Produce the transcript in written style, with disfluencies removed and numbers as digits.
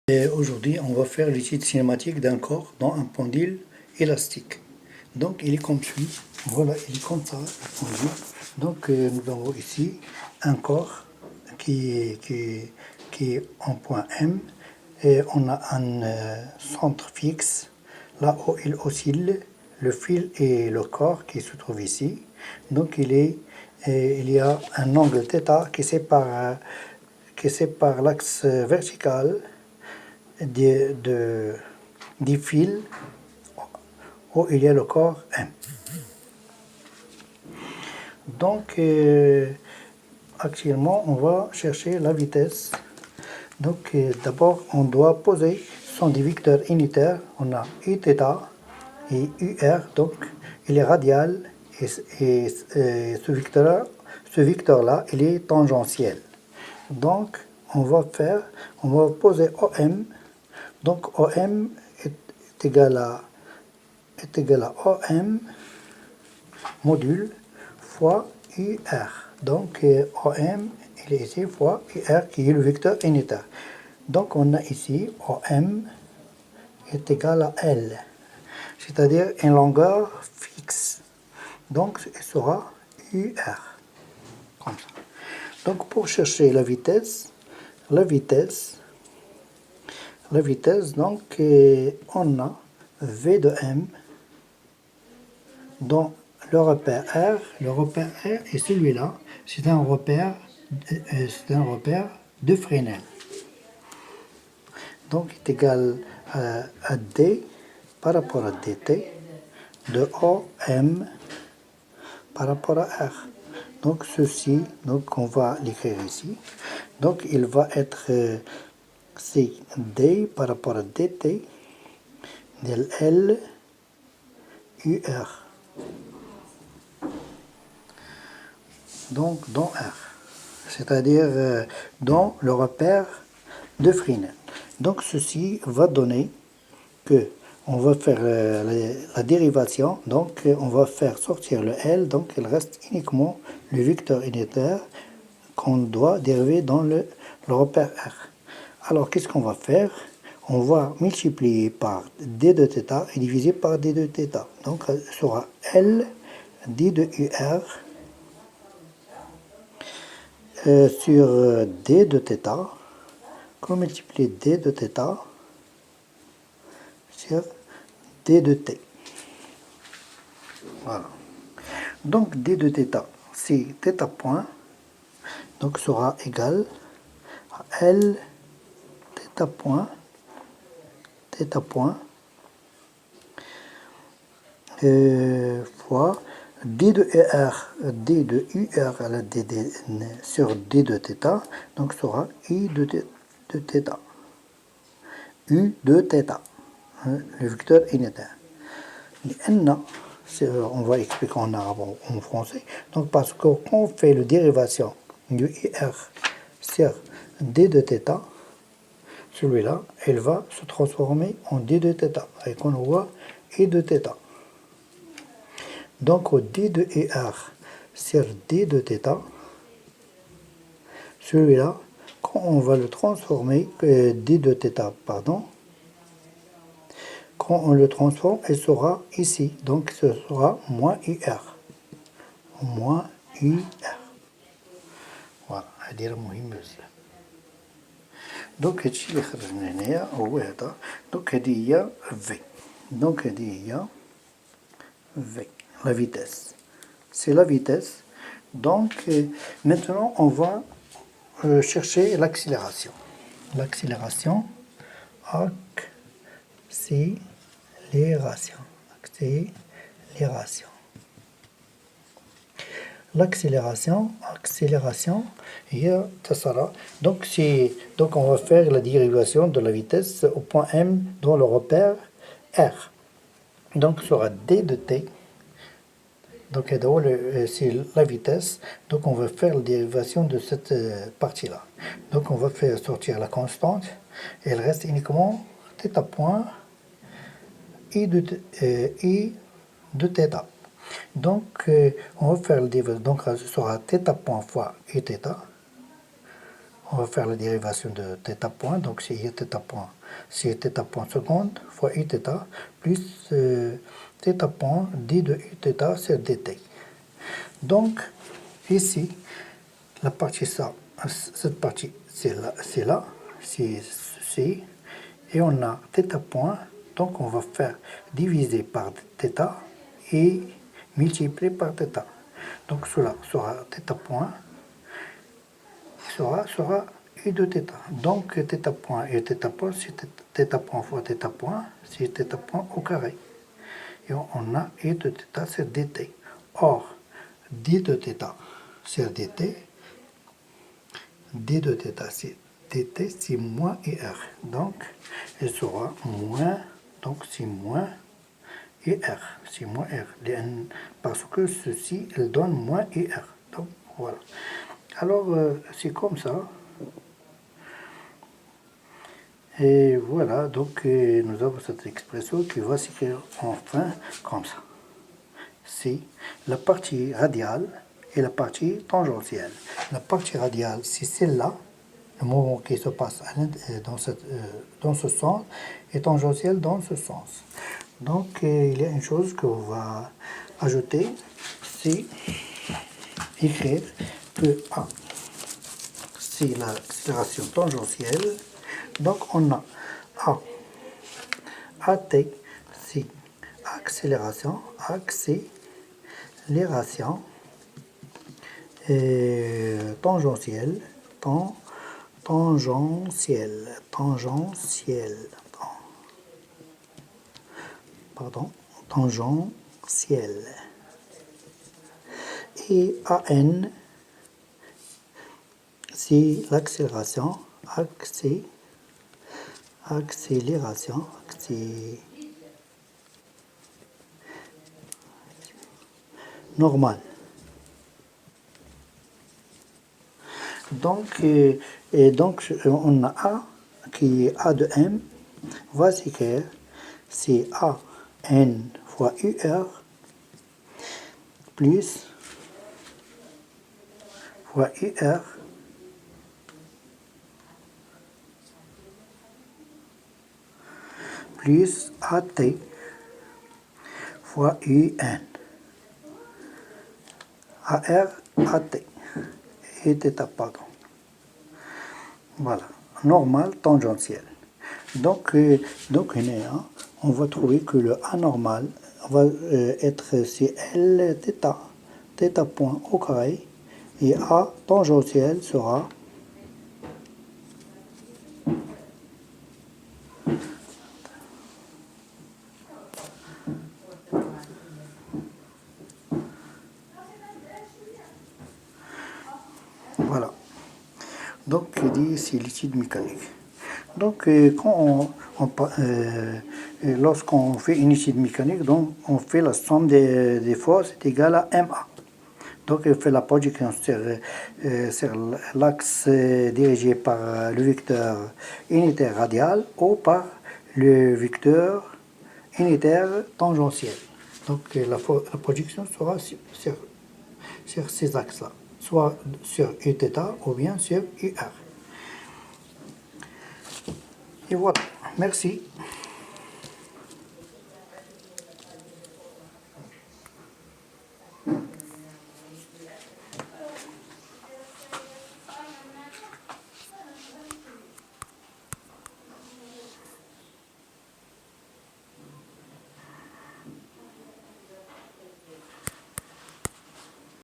Et aujourd'hui, on va faire l'étude cinématique d'un corps dans un pendule élastique. Donc, il est comme suit. Voilà, il est comme ça, le pendule. Donc, nous avons ici un corps qui est en point M. Et on a un centre fixe, là où il oscille, le fil et le corps qui se trouve ici. Donc, il y a un angle θ qui sépare l'axe vertical du fil où il y a le corps M. Donc, actuellement, on va chercher la vitesse. Donc, d'abord, on doit poser son des vecteurs unitaires. On a Uθ et UR, donc il est radial et ce vecteur-là, il est tangentiel. Donc, on va poser OM. Donc, OM est égal à OM module fois UR. Donc, OM, il est ici fois UR qui est le vecteur unitaire. Donc, on a ici OM est égal à L, c'est-à-dire une longueur fixe. Donc, il sera UR, comme ça. Donc, pour chercher la vitesse, donc, on a V de M dont le repère R est celui-là, c'est un repère de Fresnel. Donc, il est égal à D par rapport à dt de OM par rapport à R. Donc, ceci, donc on va l'écrire ici. Donc, il va être c'est D par rapport à dt de L UR. Donc, dans R, c'est-à-dire dans le repère de Fresnel. Donc, ceci va donner que on va faire la dérivation, donc on va faire sortir le L, donc il reste uniquement le vecteur unitaire qu'on doit dériver dans le repère R. Alors, qu'est-ce qu'on va faire? On va multiplier par d de θ et diviser par d de θ. Donc, ce sera L d de UR sur d de θ, qu'on multiplie d de θ sur d de t. Voilà. Donc, d de θ, c'est θ point, donc sera égal à L θ point fois d de UR à la sur d de θ, donc sera I de θ. U de θ, le vecteur unitaire. On va expliquer en arabe en français. Donc, parce que quand on fait la dérivation du IR sur d de θ, celui-là, elle va se transformer en d de θ. Et qu'on voit I de θ. Donc, au d de IR sur d de θ, celui-là, quand on va le transformer, d de θ, pardon, quand on le transforme, elle sera ici. Donc, ce sera moins UR. Moins UR. Voilà. هذه مهمة بزاف. دونك هادشي اللي خرج من هنايا هو هذا. دونك هذه هي V. دونك هذه هي V. La vitesse. C'est la vitesse. Donc, maintenant, on va chercher l'accélération. L'accélération. L'accélération, donc on va faire la dérivation de la vitesse au point M dans le repère R. Donc sera d de t, donc c'est la vitesse, donc on va faire la dérivation de cette partie-là. Donc on va faire sortir la constante, et il reste uniquement θ point I de θ. Donc, on va faire le dérivation. Donc, ce sera θ point fois Uθ. on va faire la dérivation de θ point, donc c'est I θ point, c'est θ point seconde fois I θ plus θ point d de I θ sur dt. Donc ici, la partie ça, cette partie c'est là, c'est ceci, et on a θ point, donc on va faire diviser par θ et multiplier par θ. Donc cela sera θ point, sera I de θ. Donc θ point et θ point, c'est θ point fois θ point, c'est θ point au carré. Et on a I de θ sur dt. Or, d de θ sur dt, d de θ sur dt, c'est moins IR. Donc, il sera moins, donc c'est moins IR. C'est moins R. Parce que ceci, il donne moins IR. Donc, voilà. Alors, c'est comme ça. Et voilà, donc nous avons cette expression qui va s'écrire enfin comme ça. C'est la partie radiale et la partie tangentielle. La partie radiale, c'est celle-là, le mouvement qui se passe dans ce sens, et tangentielle dans ce sens. Donc, il y a une chose qu'on va ajouter, c'est écrire que A, c'est l'accélération tangentielle. Donc, on a A, AT, c'est accélération tangentielle, tangentielle. Et AN, c'est l'accélération, normale. Donc, on a A qui est A de M, va s'écrire, c'est A N fois UR plus fois UR plus AT fois UN. AR, AT. Et θ, pardon. Voilà. Normal, tangentiel. Donc on va trouver que le A normal va être c'est L θ point au carré, et A tangentiel sera voilà. Donc je dis c'est liquide mécanique. Donc lorsqu'on fait une étude mécanique, donc on fait la somme des forces est égale à MA. Donc il fait la projection sur l'axe dirigé par le vecteur unitaire radial ou par le vecteur unitaire tangentiel. Donc la projection sera sur ces axes-là, soit sur Uθ ou bien sur UR. Et voilà, merci.